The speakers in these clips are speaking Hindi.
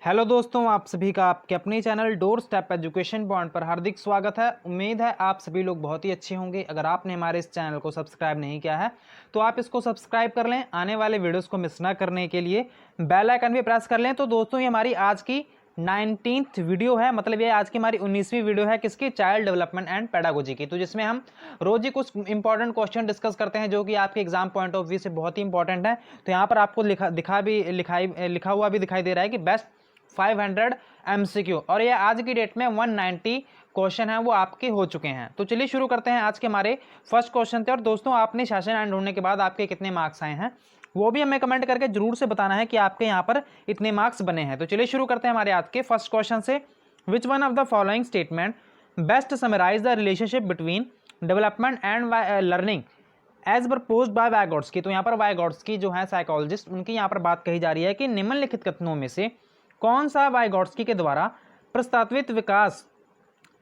हेलो दोस्तों, आप सभी का आपके अपने channel door step education point पर हार्दिक स्वागत है। उम्मीद है आप सभी लोग बहुत ही अच्छे होंगे। अगर आपने हमारे इस चैनल को सब्सक्राइब नहीं किया है तो आप इसको सब्सक्राइब कर लें। आने वाले वीडियोस को मिस ना करने के लिए बेल आइकन भी प्रेस कर लें। तो दोस्तों, ये हमारी आज की 19th वीडियो है, मतलब ये आज की हमारी 19वीं वीडियो है किसकी, चाइल्ड डेवलपमेंट एंड पेडागोजी की। तो जिसमें हम रोज ही कुछ इंपॉर्टेंट क्वेश्चन डिस्कस करते हैं जो कि आपके एग्जाम पॉइंट ऑफ व्यू से बहुत ही इंपॉर्टेंट है। तो यहाँ पर आपको लिखा हुआ भी दिखाई दे रहा है कि बेस्ट 500 MCQ, और ये आज की डेट में 190 क्वेश्चन है वो आपके हो चुके हैं। तो चलिए शुरू करते हैं आज के हमारे फर्स्ट क्वेश्चन से। और दोस्तों, आपने सेशन एंड ढूंढने के बाद आपके कितने मार्क्स आए हैं वो भी हमें कमेंट करके जरूर से बताना है कि आपके यहाँ पर इतने मार्क्स बने हैं। तो चलिए शुरू करते हैं हमारे आज के फर्स्ट क्वेश्चन से। Which one of the following statement best summarise the relationship between development and learning as proposed by Vygotsky. तो यहाँ पर वाइगोट्स्की जो है साइकोलॉजिस्ट, उनकी यहाँ पर बात कही जा रही है कि निम्नलिखित कथनों में से कौन सा वाइगोट्स्की के द्वारा प्रस्तावित विकास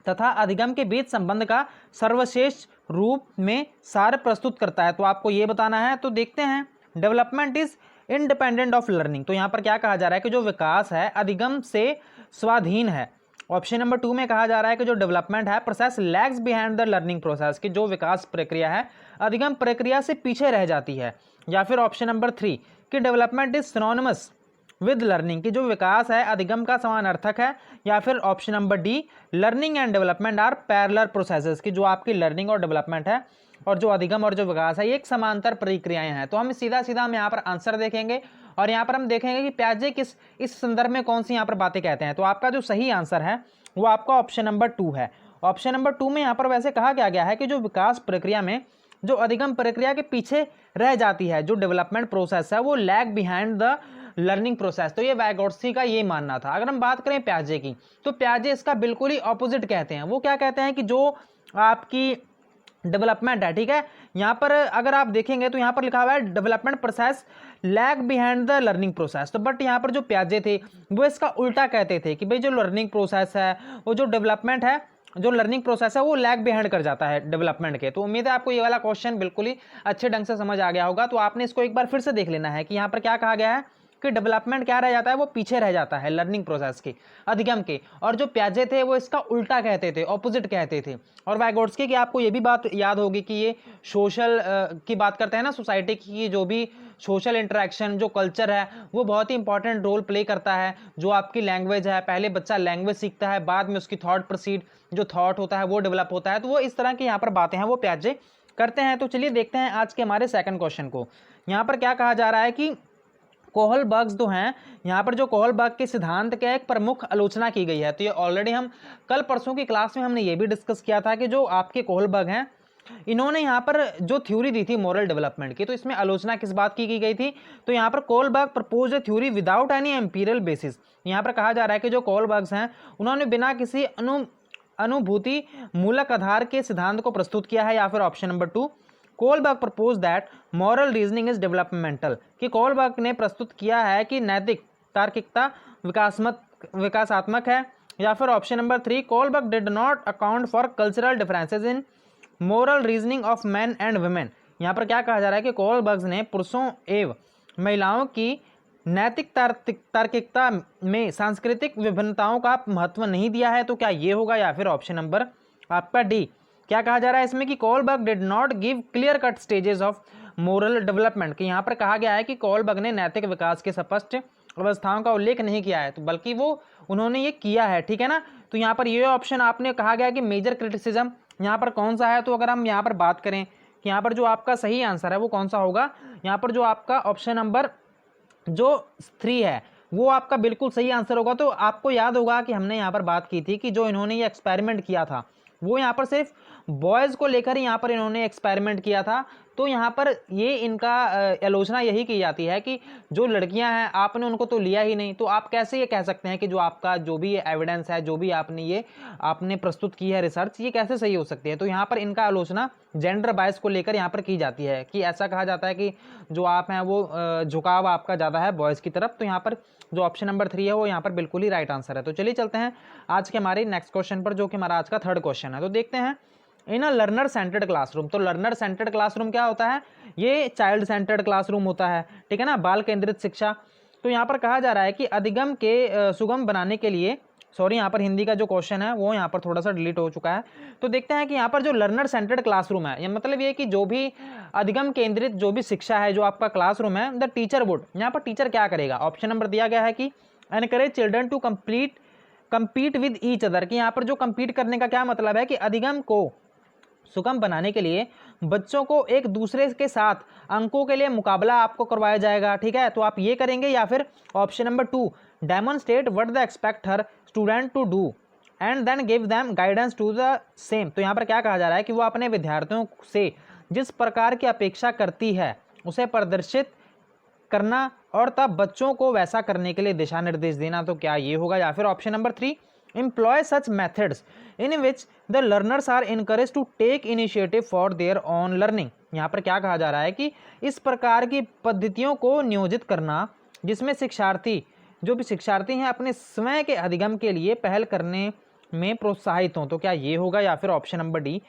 तथा अधिगम के बीच संबंध का सर्वश्रेष्ठ रूप में सार प्रस्तुत करता है। तो आपको यह बताना है। तो देखते हैं, development is independent of learning. तो यहाँ पर क्या कहा जा रहा है कि जो विकास है अधिगम से स्वाधीन है। ऑप्शन नंबर 2 में कहा जा रहा है कि जो डेवलपमेंट है process lags behind the learning process, की जो विकास प्रक्रिया है अधिगम प्रक्रिया से पीछे रह जाती है। या फिर ऑप्शन नंबर 3 कि development is synonymous with learning, की जो विकास है अधिगम का समानार्थक है। या फिर option number D, learning and development are parallel processes, की जो आपकी लर्निंग और डेवलपमेंट है और जो अधिगम और जो विकास है ये एक समांतर प्रक्रियाएं हैं। तो हम सीधा हम यहाँ पर आंसर देखेंगे और यहाँ पर हम देखेंगे कि प्याजे किस इस संदर्भ में कौन सी यहाँ पर बातें कहते हैं। तो आपका जो सही आंसर है वो आपका ऑप्शन नंबर 2 है। ऑप्शन नंबर 2 में यहाँ पर वैसे कहा गया है कि जो विकास प्रक्रिया में जो अधिगम प्रक्रिया के पीछे रह जाती है, जो डेवलपमेंट प्रोसेस है वो lag behind the learning process. तो ये वाइगोट्स्की का ये मानना था। अगर हम बात करें प्याजे की, तो प्याजे इसका बिल्कुल ही ऑपोजिट कहते हैं। वो क्या कहते हैं कि जो आपकी डेवलपमेंट है, ठीक है, यहाँ पर अगर आप देखेंगे तो यहाँ पर लिखा हुआ है development process lag behind the learning process. तो बट यहाँ पर जो प्याजे थे वो इसका उल्टा कहते थे कि भाई जो लर्निंग प्रोसेस है वो जो डेवलपमेंट है, जो लर्निंग प्रोसेस है वो लैग बिहाइंड कर जाता है डेवलपमेंट के। तो उम्मीद है आपको ये वाला क्वेश्चन बिल्कुल ही अच्छे ढंग से समझ आ गया होगा। तो आपने इसको एक बार फिर से देख लेना है कि यहाँ पर क्या कहा गया है कि डेवलपमेंट क्या रह जाता है, वो पीछे रह जाता है लर्निंग प्रोसेस के, अधिगम के। और जो प्याजे थे वो इसका उल्टा कहते थे, ऑपोजिट कहते थे। और वाइगोट्स्की की आपको ये भी बात याद होगी कि ये सोशल की बात करते हैं ना, सोसाइटी की जो भी सोशल इंटरेक्शन, जो कल्चर है वो बहुत ही इंपॉर्टेंट रोल प्ले करता है। जो आपकी लैंग्वेज है, पहले बच्चा लैंग्वेज सीखता है, बाद में उसकी थॉट प्रोसीड, जो थॉट होता है वो डेवलप होता है। तो वो इस तरह की यहाँ पर बातें हैं वो प्याजे करते हैं। तो चलिए देखते हैं आज के हमारे सेकंड क्वेश्चन को। यहाँ पर क्या कहा जा रहा है कि कोहलबर्ग जो हैं, यहाँ पर जो कोहलबर्ग के सिद्धांत का एक प्रमुख आलोचना की गई है। तो ये ऑलरेडी हम कल परसों की क्लास में हमने ये भी डिस्कस किया था कि जो आपके कोहलबर्ग हैं इन्होंने यहाँ पर जो थ्योरी दी थी मॉरल डेवलपमेंट की, तो इसमें आलोचना किस बात की गई थी। तो यहाँ पर कोहलबर्ग प्रपोज ए theory without any Amperian basis. यहाँ पर कहा जा रहा है कि जो कोहलबर्ग्स हैं उन्होंने बिना किसी अनुभूति मूलक आधार के सिद्धांत को प्रस्तुत किया है। या फिर option number 2, Kohlberg propose that moral reasoning is developmental, कि कोहलबर्ग ने प्रस्तुत किया है कि नैतिक तार्किकता विकासात्मक है। या फिर option number 3, Kohlberg did not account for cultural differences in moral reasoning of man and women. यहाँ पर क्या कहा जा रहा है कि कोहलबर्ग ने पुरुषों एवं महिलाओं की नैतिक तार्किकता में सांस्कृतिक विभिन्नताओं का महत्व नहीं दिया है। तो क्या ये होगा? या फिर ऑप्शन नंबर आपका डी, क्या कहा जा रहा है इसमें कि Kohlberg did not give clear cut stages of moral development, कि यहाँ पर कहा गया है कि कोहलबर्ग ने नैतिक विकास के स्पष्ट अवस्थाओं का उल्लेख नहीं किया है, तो बल्कि वो उन्होंने ये किया है, ठीक है ना। तो यहाँ पर ये ऑप्शन आपने कहा गया कि मेजर क्रिटिसिज्म यहाँ पर कौन सा है। तो अगर हम यहाँ पर बात करें कि यहाँ पर जो आपका सही आंसर है वो कौन सा होगा, यहाँ पर जो आपका ऑप्शन नंबर जो 3 है वो आपका बिल्कुल सही आंसर होगा। तो आपको याद होगा कि हमने यहाँ पर बात की थी कि जो इन्होंने ये एक्सपेरिमेंट किया था वो यहाँ पर सिर्फ बॉयज़ को लेकर ही यहाँ पर इन्होंने एक्सपेरिमेंट किया था। तो यहाँ पर ये इनका आलोचना यही की जाती है कि जो लड़कियां हैं आपने उनको तो लिया ही नहीं, तो आप कैसे ये कह सकते हैं कि जो आपका जो भी एविडेंस है, जो भी आपने प्रस्तुत की है रिसर्च, ये कैसे सही हो सकती है। तो यहाँ पर इनका आलोचना जेंडर बायस को लेकर यहाँ पर की जाती है कि ऐसा कहा जाता है कि जो आप हैं वो झुकाव आपका ज़्यादा है बॉयज़ की तरफ। तो यहाँ पर जो ऑप्शन नंबर 3 है वो यहाँ पर बिल्कुल ही राइट आंसर है। तो चलिए चलते हैं आज के हमारे नेक्स्ट क्वेश्चन पर, जो कि हमारा आज का थर्ड क्वेश्चन है। तो देखते हैं, इन अ लर्नर सेंटर्ड क्लासरूम। तो लर्नर सेंटर्ड क्लासरूम क्या होता है? ये चाइल्ड सेंटर्ड क्लासरूम होता है, ठीक है ना, बाल केंद्रित शिक्षा। तो यहाँ पर कहा जा रहा है कि अधिगम के सुगम बनाने के लिए, सॉरी यहाँ पर हिंदी का जो क्वेश्चन है वो यहाँ पर थोड़ा सा डिलीट हो चुका है। तो देखते हैं कि यहाँ पर जो लर्नर सेंटर्ड क्लासरूम है, ये मतलब ये कि जो भी अधिगम केंद्रित जो भी शिक्षा है, जो आपका क्लासरूम है, द टीचर वुड, यहाँ पर टीचर क्या करेगा, ऑप्शन नंबर दिया गया है कि encourage children to compete with each other, कि यहाँ पर जो compete करने का क्या मतलब है कि अधिगम को सुगम बनाने के लिए बच्चों को एक दूसरे के साथ अंकों के लिए मुकाबला आपको करवाया जाएगा, ठीक है। तो आप ये करेंगे, या फिर option number 2 demonstrate what the expect हर student to do and then give them guidance to the same. तो यहाँ पर क्या कहा जा रहा है कि वो अपने विद्यार्थियों से जिस प्रकार की अपेक्षा करती है उसे प्रदर्शित करना और तब बच्चों को वैसा करने के लिए दिशा निर्देश देना। तो क्या ये होगा, या फिर option number 3 employ such methods in which the learners are encouraged to take initiative for their own learning। यहाँ पर क्या कहा जा रहा है कि इस प्रकार की पद्धतियों को नियोजित करना जिसमें शिक्षार्थी जो भी शिक्षार्थी हैं अपने स्वयं के अधिगम के लिए पहल करने में प्रोत्साहित हों। तो क्या ये होगा, या फिर option number D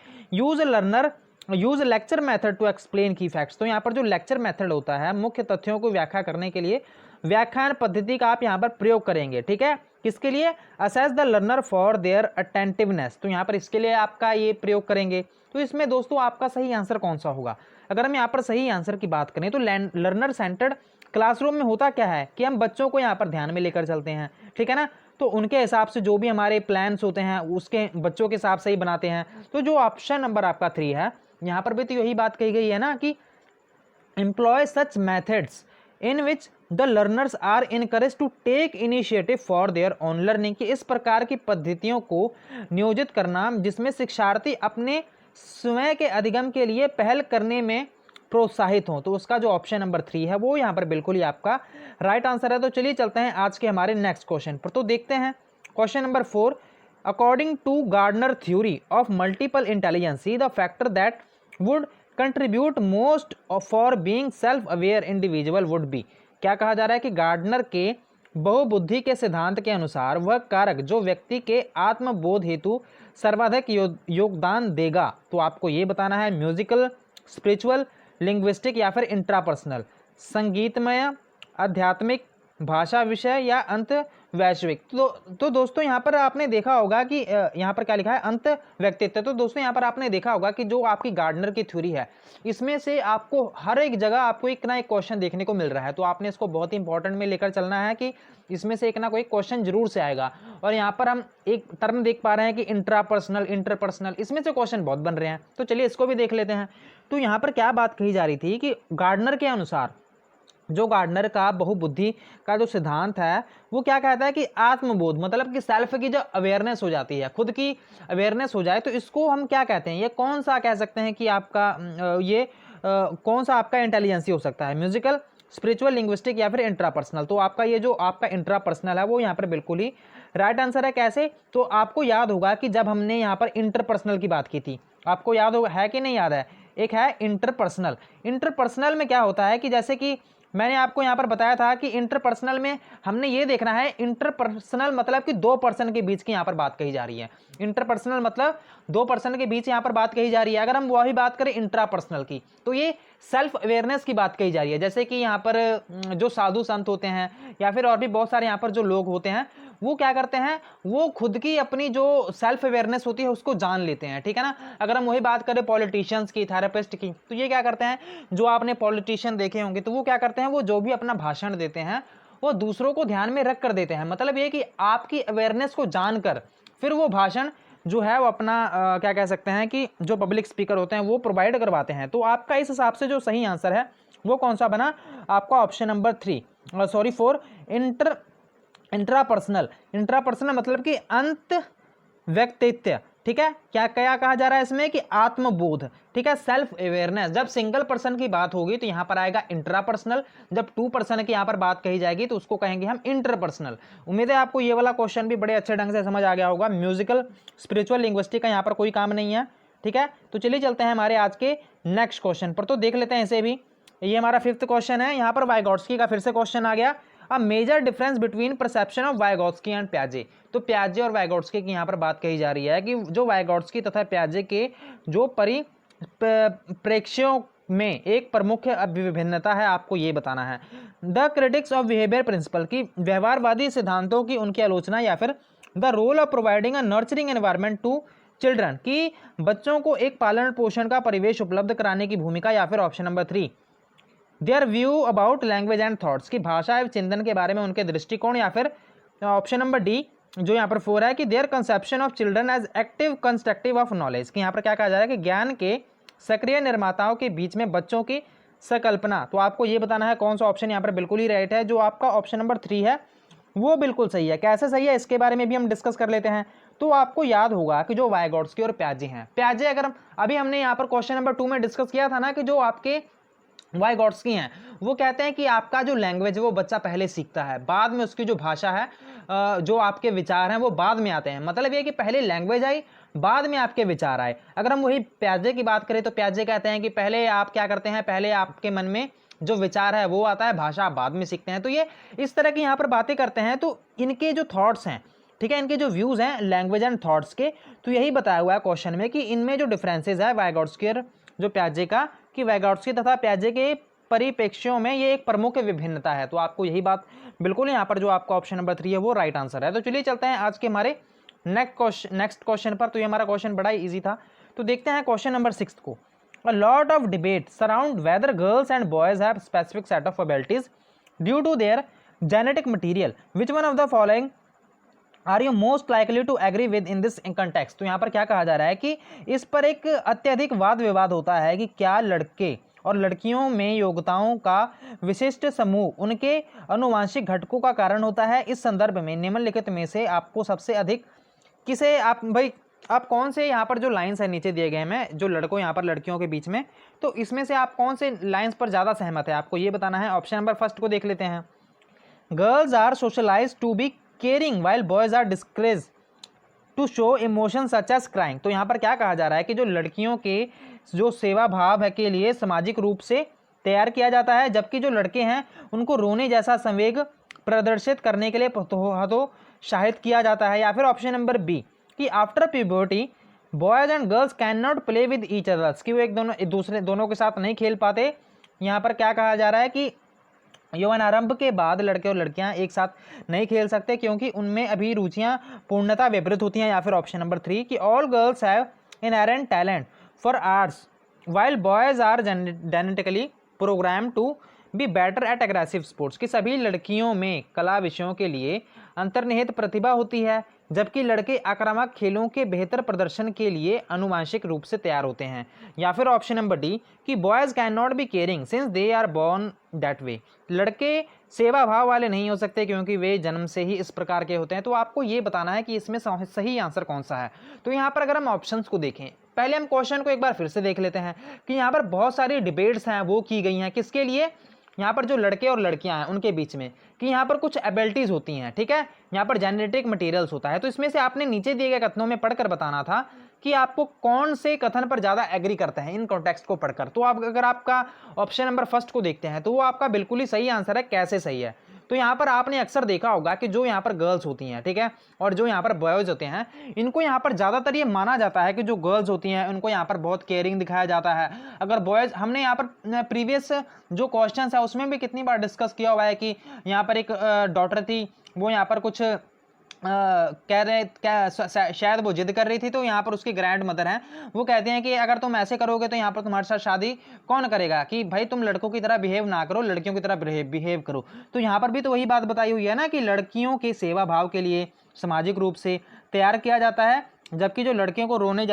use lecture method to explain की फैक्ट्स। तो यहाँ पर जो लेक्चर मेथड होता है मुख्य तथ्यों को व्याख्या करने के लिए व्याख्यान पद्धति का आप यहाँ पर प्रयोग करेंगे, ठीक है। किसके लिए, assess the learner for their attentiveness. तो यहाँ पर इसके लिए आपका ये प्रयोग करेंगे। तो इसमें दोस्तों आपका सही आंसर कौन सा होगा, अगर हम यहाँ पर सही आंसर की बात करें तो लर्नर सेंटर्ड क्लासरूम में होता क्या है कि हम बच्चों को यहाँ पर ध्यान में लेकर चलते हैं, ठीक है ना। तो उनके हिसाब से जो भी हमारे प्लान्स होते हैं उसके बच्चों के हिसाब से ही बनाते हैं। तो जो ऑप्शन नंबर आपका 3 है, यहाँ पर भी तो यही बात कही गई है ना कि employ such methods in which the learners are encouraged to take initiative for their own learning, कि इस प्रकार की पद्धतियों को नियोजित करना जिसमें शिक्षार्थी अपने स्वयं के अधिगम के लिए पहल करने में प्रोत्साहित हों। तो उसका जो ऑप्शन नंबर 3 है वो यहाँ पर बिल्कुल ही आपका राइट आंसर है। तो चलिए चलते हैं आज के हमारे नेक्स्ट क्वेश्चन पर। तो देखते हैं question number 4, according to Gardner theory of multiple intelligence the factor that would contribute most for being self aware individual would be. क्या कहा जा रहा है कि गार्डनर के बहुबुद्धि के सिद्धांत के अनुसार वह कारक जो व्यक्ति के आत्मबोध हेतु सर्वाधिक योगदान देगा। तो आपको ये बताना है म्यूजिकल, स्पिरिचुअल, लिंग्विस्टिक या फिर इंट्रापर्सनल, संगीतमय, आध्यात्मिक, भाषा विषय या अंत वैश्विक। तो दोस्तों यहाँ पर आपने देखा होगा कि यहाँ पर क्या लिखा है, अंत व्यक्तित्व। तो दोस्तों यहाँ पर आपने देखा होगा कि जो आपकी गार्डनर की थ्योरी है इसमें से आपको हर एक जगह आपको एक ना एक क्वेश्चन देखने को मिल रहा है। तो आपने इसको बहुत ही इंपॉर्टेंट में लेकर चलना है कि इसमें से एक ना कोई क्वेश्चन जरूर से आएगा। और यहाँ पर हम एक टर्म देख पा रहे हैं कि इंट्रापर्सनल, इंटरपर्सनल, इसमें से क्वेश्चन बहुत बन रहे हैं। तो चलिए इसको भी देख लेते हैं। तो यहाँ पर क्या बात कही जा रही थी कि गार्डनर के अनुसार जो गार्डनर का बहुबुद्धि का जो सिद्धांत है वो क्या कहता है कि आत्मबोध मतलब कि सेल्फ की जो अवेयरनेस हो जाती है, खुद की अवेयरनेस हो जाए, तो इसको हम क्या कहते हैं, ये कौन सा कह सकते हैं कि आपका कौन सा आपका इंटेलिजेंसी हो सकता है, म्यूजिकल, स्पिरिचुअल, लिंग्विस्टिक या फिर इंट्रापर्सनल। तो आपका ये जो आपका इंट्रापर्सनल है वो यहाँ पर बिल्कुल ही राइट आंसर है। कैसे, तो आपको याद होगा कि जब हमने यहाँ पर इंटरपर्सनल की बात की थी, आपको याद होगा है कि नहीं याद है, एक है इंटरपर्सनल। इंटरपर्सनल में क्या होता है कि जैसे कि मैंने आपको यहाँ पर बताया था कि इंटरपर्सनल में हमने ये देखना है, इंटरपर्सनल मतलब कि दो पर्सन के बीच की यहाँ पर बात कही जा रही है। इंटरपर्सनल मतलब दो पर्सन के बीच यहाँ पर बात कही जा रही है। अगर हम वही बात करें इंट्रापर्सनल की तो ये सेल्फ अवेयरनेस की बात कही जा रही है। जैसे कि यहाँ पर जो साधु संत होते हैं या फिर और भी बहुत सारे यहाँ पर जो लोग होते हैं वो क्या करते हैं, वो खुद की अपनी जो सेल्फ अवेयरनेस होती है उसको जान लेते हैं, ठीक है ना। अगर हम वही बात करें पॉलिटिशियंस की, थेरेपिस्ट की, तो ये क्या करते हैं, जो आपने पॉलिटिशियन देखे होंगे तो वो क्या करते हैं, वो जो भी अपना भाषण देते हैं वो दूसरों को ध्यान में रख कर देते हैं। मतलब ये कि आपकी अवेयरनेस को जानकर फिर वो भाषण जो है वो अपना क्या कह सकते हैं कि जो पब्लिक स्पीकर होते हैं वो प्रोवाइड करवाते हैं। तो आपका इस हिसाब से जो सही आंसर है वो कौन सा बना, आपका ऑप्शन नंबर 4 इंट्रापर्सनल। इंट्रापर्सनल मतलब कि अंत व्यक्तित्व, ठीक है। क्या क्या कहा जा रहा है इसमें कि आत्मबोध, ठीक है, सेल्फ अवेयरनेस। जब सिंगल पर्सन की बात होगी तो यहां पर आएगा इंट्रापर्सनल, जब टू पर्सन की यहां पर बात कही जाएगी तो उसको कहेंगे हम इंटरपर्सनल। उम्मीद है आपको ये वाला क्वेश्चन भी बड़े अच्छे ढंग से समझ आ गया होगा। म्यूजिकल, स्पिरिचुअल, लिंग्विस्टिक का यहां पर कोई काम नहीं है, ठीक है। तो चलिए चलते हैं हमारे आज के नेक्स्ट क्वेश्चन पर। तो देख लेते हैं इसे भी। ये हमारा 5th क्वेश्चन है। यहाँ पर वाइगोट्स्की का फिर से क्वेश्चन आ गया, a major difference between perception of Vygotsky and प्याजे। तो प्याजे और वाइगोट्स्की की यहाँ पर बात कही जा रही है कि जो वाइगोट्स्की तथा प्याजे के जो प्रेक्षों में एक प्रमुख विभिन्नता है, आपको ये बताना है। The critics of behaviour principle की व्यवहारवादी सिद्धांतों की उनकी आलोचना, या फिर the role of providing a nurturing environment to children की बच्चों को एक पालन पोषण का परिवेश उपलब्ध कराने की भूमिका, या फिर option number 3 there view about language and thoughts की भाषा एवं चिंतन के बारे में उनके दृष्टिकोण, या फिर ऑप्शन नंबर डी जो यहाँ पर 4 है कि their conception of children as active constructive of knowledge कि यहाँ पर क्या कहा जा रहा है कि ज्ञान के सक्रिय निर्माताओं के बीच में बच्चों की संकल्पना। तो आपको ये बताना है कौन सा ऑप्शन यहाँ पर बिल्कुल ही राइट है। जो आपका ऑप्शन नंबर 3 है वो बिल्कुल सही है। कैसे सही है इसके बारे में भी हम डिस्कस कर लेते हैं। तो आपको याद होगा कि जो वाइगॉट्स्की और प्याजे हैं, प्याजे अगर अभी हमने यहाँ पर क्वेश्चन नंबर 2 में डिस्कस किया था ना कि जो आपके वाइगॉट्स्की हैं वो कहते हैं कि आपका जो लैंग्वेज है वो बच्चा पहले सीखता है, बाद में उसकी जो भाषा है, जो आपके विचार हैं वो बाद में आते हैं। मतलब ये कि पहले लैंग्वेज आई, बाद में आपके विचार आए। अगर हम वही प्याजे की बात करें तो प्याजे कहते हैं कि पहले आप क्या करते हैं, पहले आपके मन में जो विचार है वो आता है, भाषा आप बाद में सीखते हैं। तो ये इस तरह की यहाँ पर बातें करते हैं। तो इनके जो थॉट्स हैं, ठीक है, इनके जो व्यूज हैं लैंग्वेज एंड थॉट्स के, तो यही बताया हुआ है क्वेश्चन में कि इनमें जो डिफरेंसेस है वाइगॉट्स्की और जो प्याजे का, कि वाइगॉट्स्की तथा प्याजे के परिप्रेक्ष्यों में ये एक प्रमुख विभिन्नता है। तो आपको यही बात बिल्कुल यहाँ पर जो आपका ऑप्शन नंबर 3 है वो राइट आंसर है। तो चलिए चलते हैं आज के हमारे नेक्स्ट क्वेश्चन पर। तो ये हमारा क्वेश्चन बड़ा ही ईजी था। तो देखते हैं क्वेश्चन नंबर 6 को। A lot of debate surround whether girls and boys have specific set of abilities due to their genetic material, which one of the following are you most likely to agree with in this context. तो यहाँ पर क्या कहा जा रहा है कि इस पर एक अत्यधिक वाद विवाद होता है कि क्या लड़के और लड़कियों में योग्यताओं का विशिष्ट समूह उनके अनुवांशिक घटकों का कारण होता है। इस संदर्भ में निम्नलिखित में से आपको सबसे अधिक किसे आप कौन से यहाँ पर जो लाइंस है नीचे दिए गए हैं जो लड़कों यहाँ पर लड़कियों के बीच में, तो इसमें से आप कौन से लाइंस पर ज़्यादा सहमत है, आपको ये बताना है। ऑप्शन नंबर फर्स्ट को देख लेते हैं। Girls are socialize to be caring while boys are discourage to show emotion such as crying. तो यहाँ पर क्या कहा जा रहा है कि जो लड़कियों के जो सेवा भाव है के लिए सामाजिक रूप से तैयार किया जाता है, जबकि जो लड़के हैं उनको रोने जैसा संवेग प्रदर्शित करने के लिए प्रोत्साहित किया जाता है। या फिर ऑप्शन नंबर बी कि after puberty boys and girls can not play with each others कि वो एक दूसरे दोनों के साथ नहीं खेल पाते। यहाँ पर क्या कहा जा रहा है कि यौवन आरंभ के बाद लड़के और लड़कियां एक साथ नहीं खेल सकते क्योंकि उनमें अभी रुचियां पूर्णतः विपरीत होती हैं। या फिर ऑप्शन नंबर 3 कि all girls have inherent talent for arts while boys are genetically program to be better at aggressive sports कि सभी लड़कियों में कला विषयों के लिए अंतर्निहित प्रतिभा होती है, जबकि लड़के आक्रामक खेलों के बेहतर प्रदर्शन के लिए आनुवांशिक रूप से तैयार होते हैं। या फिर ऑप्शन नंबर डी कि boys can not be caring since they are born that way लड़के सेवा भाव वाले नहीं हो सकते क्योंकि वे जन्म से ही इस प्रकार के होते हैं। तो आपको ये बताना है कि इसमें सही आंसर कौन सा है। तो यहाँ पर अगर हम ऑप्शंस को देखें, पहले हम क्वेश्चन को एक बार फिर से देख लेते हैं कि यहाँ पर बहुत सारी डिबेट्स हैं वो की गई हैं किसके लिए, यहाँ पर जो लड़के और लड़कियां हैं उनके बीच में, कि यहाँ पर कुछ एबिलिटीज होती हैं, ठीक है, यहाँ पर जेनेटिक मटेरियल्स होता है। तो इसमें से आपने नीचे दिए गए कथनों में पढ़कर बताना था कि आपको कौन से कथन पर ज़्यादा एग्री करते हैं इन कॉन्टेक्स्ट को पढ़कर। तो आप अगर आपका ऑप्शन नंबर फर्स्ट को देखते हैं तो वो आपका बिल्कुल ही सही आंसर है। कैसे सही है, तो यहाँ पर आपने अक्सर देखा होगा कि जो यहाँ पर गर्ल्स होती हैं, ठीक है, और जो यहाँ पर बॉयज होते हैं, इनको यहाँ पर ज़्यादातर ये माना जाता है कि जो गर्ल्स होती हैं उनको यहाँ पर बहुत केयरिंग दिखाया जाता है। अगर बॉयज, हमने यहाँ पर प्रीवियस जो क्वेश्चंस है उसमें भी कितनी बार डिस्कस किया हुआ है कि यहाँ पर एक डॉटर थी, वो यहाँ पर कुछ कह रहे क्या शायद वो जिद कर रही थी, तो यहाँ पर उसकी ग्रैंड मदर हैं वो कहते हैं कि अगर तुम ऐसे करोगे तो यहाँ पर तुम्हारे साथ शादी कौन करेगा, कि भाई तुम लड़कों की तरह बिहेव ना करो, लड़कियों की तरह बिहेव करो। तो यहाँ पर भी तो वही बात बताई हुई है ना कि लड़कियों के सेवा भाव के लिए सामाजिक रूप से तैयार किया जाता है, जबकि जो लड़कों को रोने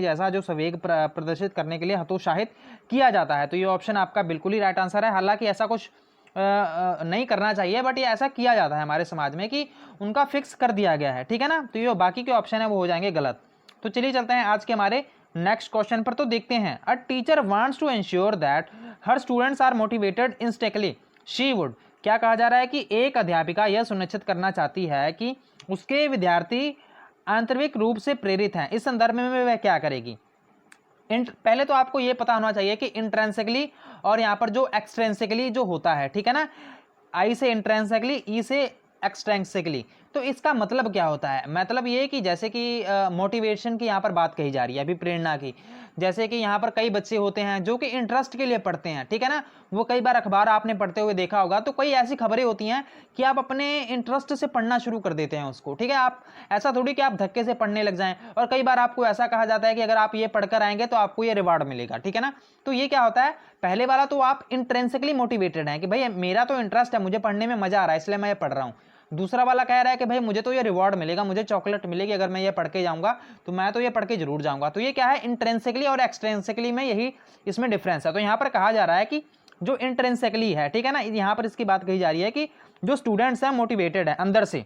जैसा जो संवेग प्रदर्शित करने के लिए हतोत्साहित किया जाता है। तो ये ऑप्शन आपका बिल्कुल ही राइट आंसर है। हालांकि ऐसा कुछ नहीं करना चाहिए, बट ये ऐसा किया जाता है हमारे समाज में कि उनका फिक्स कर दिया गया है, ठीक है ना। तो ये बाकी के ऑप्शन है वो हो जाएंगे गलत। तो चलिए चलते हैं आज के हमारे नेक्स्ट क्वेश्चन पर। तो देखते हैं, a teacher wants to ensure that her students are motivated instantly she would. क्या कहा जा रहा है कि एक अध्यापिका यह सुनिश्चित करना चाहती है कि उसके विद्यार्थी आंतरिक रूप से प्रेरित हैं। इस संदर्भ में वह क्या करेगी। पहले तो आपको ये पता होना चाहिए कि इंट्रेंसिकली और यहाँ पर जो एक्सट्रेंसिकली जो होता है, ठीक है ना, आई से इंट्रेंसिकली, ई से एक्सट्रेंसिकली, तो इसका मतलब क्या होता है। मतलब ये कि जैसे कि मोटिवेशन की यहाँ पर बात कही जा रही है अभी, प्रेरणा की, जैसे कि यहाँ पर कई बच्चे होते हैं जो कि इंटरेस्ट के लिए पढ़ते हैं, ठीक है ना। वो कई बार अखबार आपने पढ़ते हुए देखा होगा, तो कई ऐसी खबरें होती हैं कि आप अपने इंटरेस्ट से पढ़ना शुरू कर देते हैं उसको, ठीक है। आप ऐसा थोड़ी कि आप धक्के से पढ़ने लग जाएं, और कई बार आपको ऐसा कहा जाता है कि अगर आप ये पढ़कर आएंगे तो आपको ये रिवार्ड मिलेगा, ठीक है ना। तो ये क्या होता है, पहले वाला तो आप इंट्रिंसिकली मोटिवेटेड हैं कि भाई मेरा तो इंटरेस्ट है, मुझे पढ़ने में मजा आ रहा है इसलिए मैं ये पढ़ रहा हूँ। दूसरा वाला कह रहा है कि भाई मुझे तो ये रिवॉर्ड मिलेगा, मुझे चॉकलेट मिलेगी अगर मैं ये पढ़ के जाऊंगा, तो मैं तो ये पढ़ के जरूर जाऊंगा। तो ये क्या है, इंट्रिंसिकली और एक्सट्रिंसिकली में यही इसमें डिफरेंस है। तो यहाँ पर कहा जा रहा है कि जो इंट्रिंसिकली है, ठीक है ना, यहाँ पर इसकी बात कही जा रही है कि जो स्टूडेंट्स हैं मोटिवेटेड है अंदर से,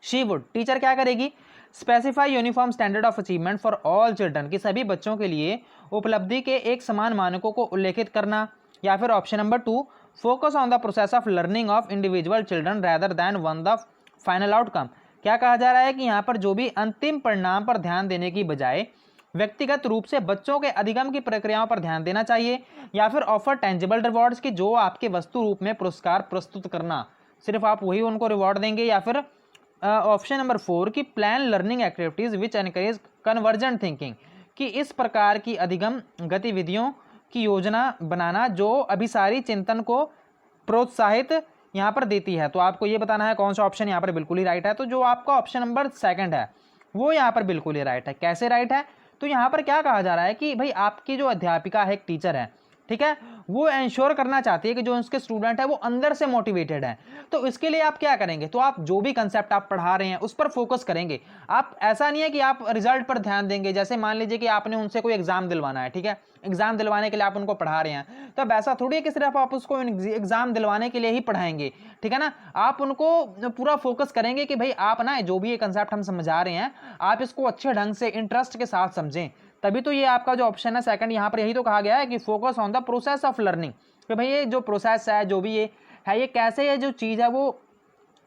शी वुड, टीचर क्या करेगी, specify uniform standard of achievement for all children, कि सभी बच्चों के लिए उपलब्धि के एक समान मानकों को उल्लेखित करना। या फिर option number 2, focus on the process of learning of individual children rather than one the final outcome. क्या कहा जा रहा है कि यहाँ पर जो भी अंतिम परिणाम पर ध्यान देने की बजाय व्यक्तिगत रूप से बच्चों के अधिगम की प्रक्रियाओं पर ध्यान देना चाहिए। या फिर ऑफर टेंजिबल रिवॉर्ड्स की जो आपके वस्तु रूप में पुरस्कार प्रस्तुत करना, सिर्फ आप वही उनको रिवॉर्ड देंगे। या फिर ऑप्शन नंबर 4 की plan learning activities which encourage convergent thinking, कि इस प्रकार की अधिगम गतिविधियों की योजना बनाना जो अभिसारी चिंतन को प्रोत्साहित यहाँ पर देती है। तो आपको ये बताना है कौन सा ऑप्शन यहाँ पर बिल्कुल ही राइट है। तो जो आपका ऑप्शन नंबर 2 है वो यहाँ पर बिल्कुल ही राइट है। कैसे राइट है, तो यहाँ पर क्या कहा जा रहा है कि भाई आपकी जो अध्यापिका है, एक टीचर है, ठीक है, वो इंश्योर करना चाहती है कि जो उसके स्टूडेंट है वो अंदर से मोटिवेटेड है। तो इसके लिए आप क्या करेंगे, तो आप जो भी कंसेप्ट आप पढ़ा रहे हैं उस पर फोकस करेंगे। आप ऐसा नहीं है कि आप रिजल्ट पर ध्यान देंगे। जैसे मान लीजिए कि आपने उनसे कोई एग्जाम दिलवाना है, ठीक है, एग्जाम दिलवाने के लिए आप उनको पढ़ा रहे हैं, तो अब ऐसा थोड़ी है कि सिर्फ आप उसको एग्जाम दिलवाने के लिए ही पढ़ाएंगे, ठीक है ना। आप उनको पूरा फोकस करेंगे कि भाई आप ना जो भी ये कंसेप्ट हम समझा रहे हैं आप इसको अच्छे ढंग से इंटरेस्ट के साथ समझें। तभी तो ये आपका जो ऑप्शन है सेकंड, यहाँ पर यही तो कहा गया है कि focus on the process of learning, कि भाई ये जो प्रोसेस है, जो भी ये है, ये कैसे ये जो चीज़ है वो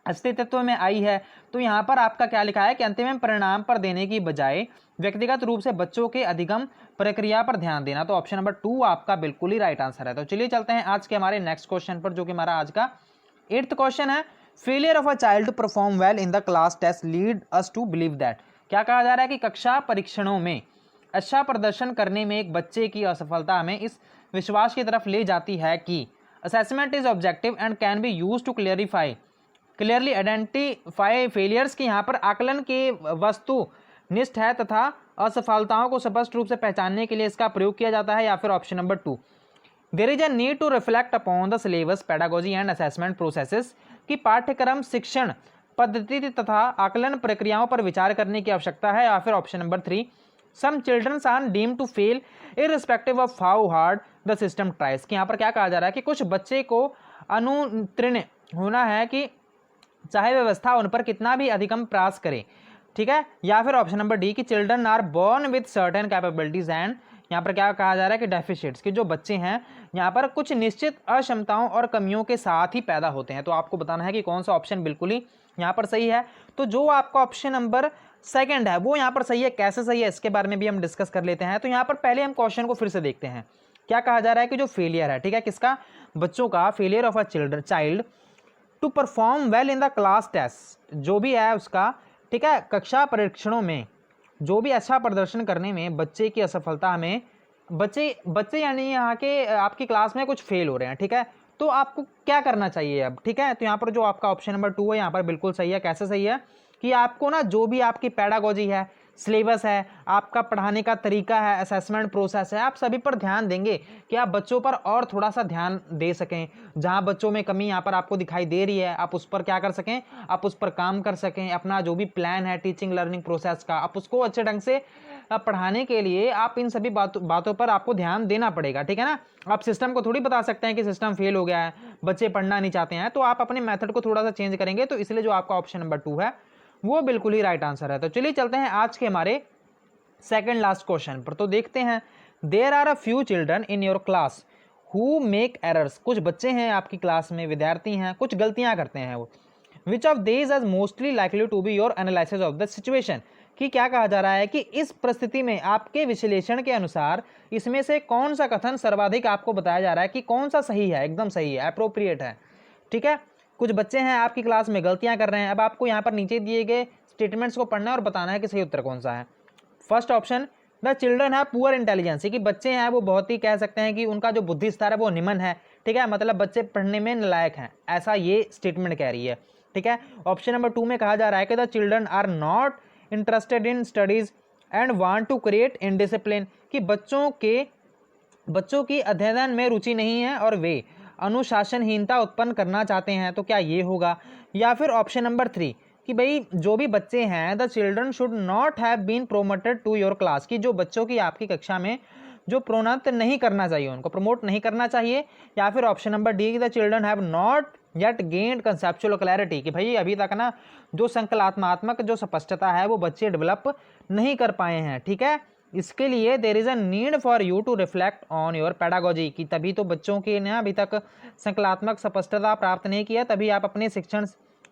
अस्तित्व में आई है। तो यहाँ पर आपका क्या लिखा है कि अंतिम परिणाम पर देने की बजाय व्यक्तिगत रूप से बच्चों के अधिगम प्रक्रिया पर ध्यान देना। तो ऑप्शन नंबर 2 आपका बिल्कुल ही राइट आंसर है। तो चलिए चलते हैं आज के हमारे नेक्स्ट क्वेश्चन पर, जो कि हमारा आज का 8th क्वेश्चन है। Failure of a child to perform well in the class test lead us to believe that. क्या कहा जा रहा है कि कक्षा परीक्षणों में अच्छा प्रदर्शन करने में एक बच्चे की असफलता हमें इस विश्वास की तरफ ले जाती है कि assessment is objective and can be use to clearly identify failures, की यहाँ पर आकलन के वस्तु निष्ठ है तथा असफलताओं को स्पष्ट रूप से पहचानने के लिए इसका प्रयोग किया जाता है। या फिर option number 2, there is a need to reflect upon the syllabus pedagogy and assessment processes, की पाठ्यक्रम शिक्षण पद्धति तथा आकलन प्रक्रियाओं पर विचार करने की आवश्यकता है। या फिर option number 3, some childrens are deemed to fail irrespective of how hard the system tries, कि यहाँ पर क्या कहा जा रहा है कि कुछ बच्चे को अनुत्तीर्ण होना है कि चाहे व्यवस्था उन पर कितना भी अधिगम प्रयास करे, ठीक है। या फिर ऑप्शन नंबर डी, कि children are born with certain capabilities and, यहाँ पर क्या कहा जा रहा है कि डेफिशिट्स, कि जो बच्चे हैं यहाँ पर कुछ निश्चित अक्षमताओं और कमियों के साथ ही पैदा होते हैं। तो आपको बताना है कि कौन सा ऑप्शन बिल्कुल ही यहाँ पर सही है। तो जो आपका ऑप्शन नंबर 2 है वो यहाँ पर सही है। कैसे सही है इसके बारे में भी हम डिस्कस कर लेते हैं। तो यहाँ पर पहले हम क्वेश्चन को फिर से देखते हैं। क्या कहा जा रहा है कि जो फेलियर है, ठीक है, किसका, बच्चों का, failure of a child to perform well in the class test, जो भी है उसका, ठीक है, कक्षा परीक्षणों में जो भी अच्छा प्रदर्शन करने में बच्चे की असफलता में, बच्चे यानी यहाँ के आपकी क्लास में कुछ फेल हो रहे हैं, ठीक है, तो आपको क्या करना चाहिए अब, ठीक है। तो यहाँ पर जो आपका ऑप्शन नंबर 2 है यहाँ पर बिल्कुल सही है। कैसे सही है, कि आपको ना जो भी आपकी पेडागोजी है, सिलेबस है, आपका पढ़ाने का तरीका है, असेसमेंट प्रोसेस है, आप सभी पर ध्यान देंगे कि आप बच्चों पर और थोड़ा सा ध्यान दे सकें। जहां बच्चों में कमी यहाँ पर आपको दिखाई दे रही है आप उस पर क्या कर सकें, आप उस पर काम कर सकें। अपना जो भी प्लान है टीचिंग लर्निंग प्रोसेस का, आप उसको अच्छे ढंग से पढ़ाने के लिए आप इन सभी बातों पर आपको ध्यान देना पड़ेगा, ठीक है ना। आप सिस्टम को थोड़ी बता सकते हैं कि सिस्टम फेल हो गया है, बच्चे पढ़ना नहीं चाहते हैं, तो आप अपने मेथड को थोड़ा सा चेंज करेंगे। तो इसलिए जो आपका ऑप्शन नंबर 2 है वो बिल्कुल ही राइट आंसर है। तो चलिए चलते हैं आज के हमारे सेकंड लास्ट क्वेश्चन पर। तो देखते हैं, there are a few children in your class who make errors, कुछ बच्चे हैं आपकी क्लास में, विद्यार्थी हैं, कुछ गलतियां करते हैं वो, which of these is mostly likely to be your analysis of the situation, कि क्या कहा जा रहा है कि इस परिस्थिति में आपके विश्लेषण के अनुसार इसमें से कौन सा कथन सर्वाधिक आपको बताया जा रहा है कि कौन सा सही है, एकदम सही है, अप्रोप्रिएट है, ठीक है। कुछ बच्चे हैं आपकी क्लास में गलतियां कर रहे हैं। अब आपको यहाँ पर नीचे दिए गए स्टेटमेंट्स को पढ़ना है और बताना है कि सही उत्तर कौन सा है। फर्स्ट ऑप्शन, द चिल्ड्रन है पुअर इंटेलिजेंस, कि बच्चे हैं वो बहुत ही कह सकते हैं कि उनका जो बुद्धि स्तर है वो निम्न है, ठीक है, मतलब बच्चे पढ़ने में नालायक हैं, ऐसा ये स्टेटमेंट कह रही है, ठीक है। ऑप्शन नंबर 2 में कहा जा रहा है कि the children are not interested in studies and want to create indiscipline, कि बच्चों की अध्ययन में रुचि नहीं है और वे अनुशासनहीनता उत्पन्न करना चाहते हैं, तो क्या ये होगा। या फिर ऑप्शन नंबर 3 कि भाई जो भी बच्चे हैं the children should not have been promoted to your class, कि जो बच्चों की आपकी कक्षा में जो प्रोन्नत नहीं करना चाहिए, उनको प्रमोट नहीं करना चाहिए। या फिर ऑप्शन नंबर डी कि the children have not yet gained conceptual clarity, कि भाई अभी तक ना जो संकल्पनात्मक जो स्पष्टता है वो बच्चे डेवलप नहीं कर पाए हैं, ठीक है। इसके लिए there is a need for you to reflect on your pedagogy, कि तभी तो बच्चों के ना अभी तक संकल्पनात्मक स्पष्टता प्राप्त नहीं किया, तभी आप अपने शिक्षण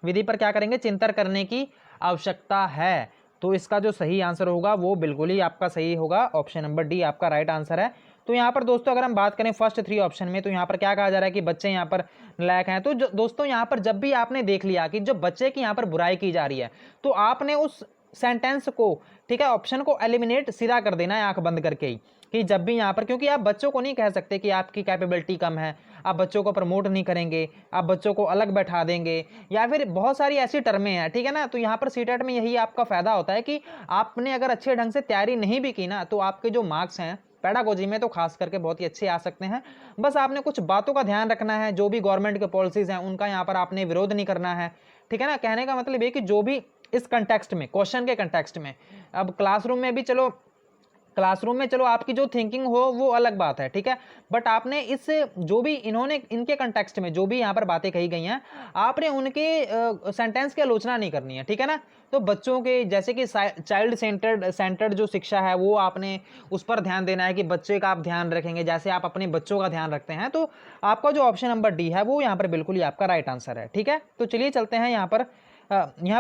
विधि पर क्या करेंगे, चिंतन करने की आवश्यकता है। तो इसका जो सही आंसर होगा वो बिल्कुल ही आपका सही होगा, ऑप्शन नंबर डी आपका राइट आंसर है। तो यहाँ पर दोस्तों अगर हम बात करें फर्स्ट 3 ऑप्शन में, तो यहाँ पर क्या कहा जा रहा है कि बच्चे यहाँ पर नालायक हैं। तो दोस्तों यहाँ पर जब भी आपने देख लिया कि जब बच्चे की यहाँ पर बुराई की जा रही है, तो आपने उस सेंटेंस को, ठीक है, ऑप्शन को एलिमिनेट सीधा कर देना है आंख बंद करके ही, कि जब भी यहाँ पर, क्योंकि आप बच्चों को नहीं कह सकते कि आपकी कैपेबिलिटी कम है, आप बच्चों को प्रमोट नहीं करेंगे, आप बच्चों को अलग बैठा देंगे, या फिर बहुत सारी ऐसी टर्में हैं, ठीक है ना। तो यहाँ पर सीटेट में यही आपका फायदा होता है कि आपने अगर अच्छे ढंग से तैयारी नहीं भी की ना, तो आपके जो मार्क्स हैं पेडागोजी में तो खास करके बहुत ही अच्छे आ सकते हैं। बस आपने कुछ बातों का ध्यान रखना है, जो भी गवर्नमेंट के पॉलिसीज हैं उनका यहाँ पर आपने विरोध नहीं करना है, ठीक है ना। कहने का मतलब ये कि जो भी इस कंटेक्स्ट में, क्वेश्चन के कंटेक्स्ट में, अब क्लासरूम में चलो आपकी जो थिंकिंग हो वो अलग बात है, ठीक है, बट आपने इस जो भी इन्होंने इनके कंटेक्स्ट में जो भी यहाँ पर बातें कही गई हैं, आपने उनके सेंटेंस की आलोचना नहीं करनी है, ठीक है ना। तो बच्चों के जैसे कि चाइल्ड सेंटर्ड जो शिक्षा है वो आपने उस पर ध्यान देना है कि बच्चे का आप ध्यान रखेंगे जैसे आप अपने बच्चों का ध्यान रखते हैं। तो आपका जो ऑप्शन नंबर डी है वो यहाँ पर बिल्कुल ही आपका राइट आंसर है, ठीक है। तो चलिए चलते हैं यहाँ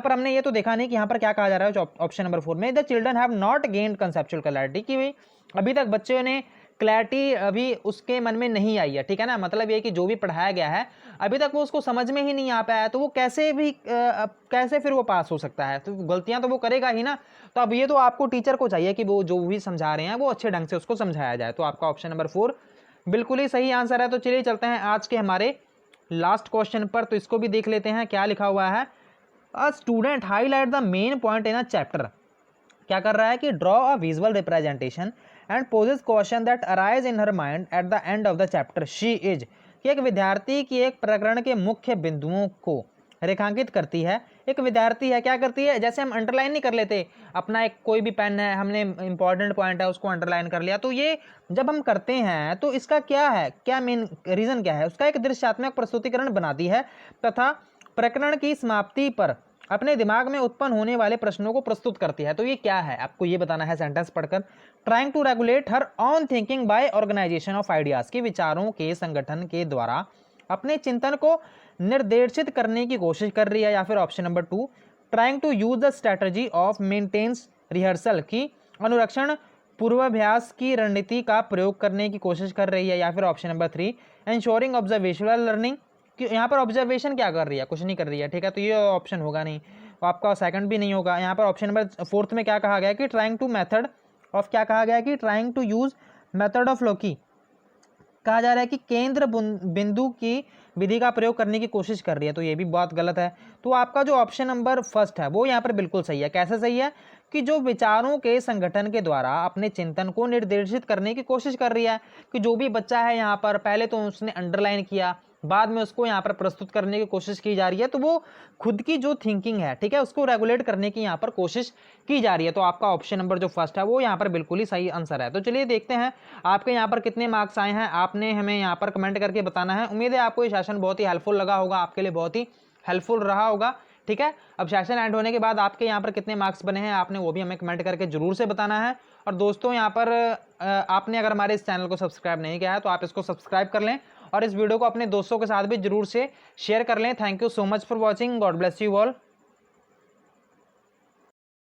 पर हमने ये तो देखा नहीं कि यहाँ पर क्या कहा जा रहा है ऑप्शन नंबर 4 में, the children have not gained conceptual clarity, कि भाई अभी तक बच्चों ने क्लैरिटी अभी उसके मन में नहीं आई है, ठीक है ना। मतलब ये कि जो भी पढ़ाया गया है अभी तक वो उसको समझ में ही नहीं आ पाया है, तो वो कैसे फिर वो पास हो सकता है, तो गलतियां तो वो करेगा ही ना। तो अब ये तो आपको टीचर को चाहिए कि वो जो भी समझा रहे हैं वो अच्छे ढंग से उसको समझाया जाए। तो आपका ऑप्शन नंबर 4 बिल्कुल ही सही आंसर है। तो चलिए चलते हैं आज के हमारे लास्ट क्वेश्चन पर, तो इसको भी देख लेते हैं क्या लिखा हुआ है। A student highlight the main point in a chapter, क्या कर रहा है कि draw a visual representation and poses question that arise in her mind at the end of the chapter she is, कि एक विद्यार्थी की एक प्रकरण के मुख्य बिंदुओं को रेखांकित करती है। एक विद्यार्थी है क्या करती है, जैसे हम अंडरलाइन नहीं कर लेते अपना, एक कोई भी पेन है हमने इंपॉर्टेंट पॉइंट है उसको अंडरलाइन कर लिया, तो ये जब हम करते हैं तो इसका क्या है, क्या मेन रीजन क्या है, उसका एक दृश्यात्मक प्रस्तुतिकरण बनाती है तथा प्रकरण की समाप्ति पर अपने दिमाग में उत्पन्न होने वाले प्रश्नों को प्रस्तुत करती है। तो ये क्या है आपको ये बताना है सेंटेंस पढ़कर। Trying to regulate her on thinking by organisation of ideas, के विचारों के संगठन के द्वारा अपने चिंतन को निर्देशित करने की कोशिश कर रही है। या फिर option number 2 trying to use the strategy of maintenance rehearsal, की अनुरक्षण पूर्वाभ्यास की रणनीति का प्रयोग करने की कोशिश कर रही है। या फिर option number 3 ensuring observational learning, कि यहाँ पर ऑब्जर्वेशन क्या कर रही है, कुछ नहीं कर रही है, ठीक है, तो ये ऑप्शन होगा नहीं, आपका सेकंड भी नहीं होगा। यहाँ पर ऑप्शन नंबर 4 में क्या कहा गया कि ट्राइंग टू मेथड ऑफ, क्या कहा गया कि trying to use method of loci, कहा जा रहा है कि केंद्र बिंदु की विधि का प्रयोग करने की कोशिश कर रही है, तो ये भी बहुत गलत है। तो आपका जो ऑप्शन नंबर फर्स्ट है वो यहाँ पर बिल्कुल सही है। कैसे सही है कि जो विचारों के संगठन के द्वारा अपने चिंतन को निर्देशित करने की कोशिश कर रही है, कि जो भी बच्चा है यहाँ पर पहले तो उसने अंडरलाइन किया, बाद में उसको यहाँ पर प्रस्तुत करने की कोशिश की जा रही है, तो वो खुद की जो थिंकिंग है, ठीक है, उसको रेगुलेट करने की यहाँ पर कोशिश की जा रही है। तो आपका ऑप्शन नंबर जो फर्स्ट है वो यहाँ पर बिल्कुल ही सही आंसर है। तो चलिए देखते हैं आपके यहाँ पर कितने मार्क्स आए हैं, आपने हमें यहाँ पर कमेंट करके बताना है। उम्मीद है आपको ये सेशन बहुत ही हेल्पफुल लगा होगा, आपके लिए बहुत ही हेल्पफुल रहा होगा, ठीक है। अब सेशन एंड होने के बाद आपके यहाँ पर कितने मार्क्स बने हैं आपने वो भी हमें कमेंट करके जरूर से बताना है। और दोस्तों यहाँ पर आपने अगर हमारे इस चैनल को सब्सक्राइब नहीं किया है तो आप इसको सब्सक्राइब कर लें और इस वीडियो को अपने दोस्तों के साथ भी जरूर से शेयर कर लें। Thank you so much for watching, God bless you all.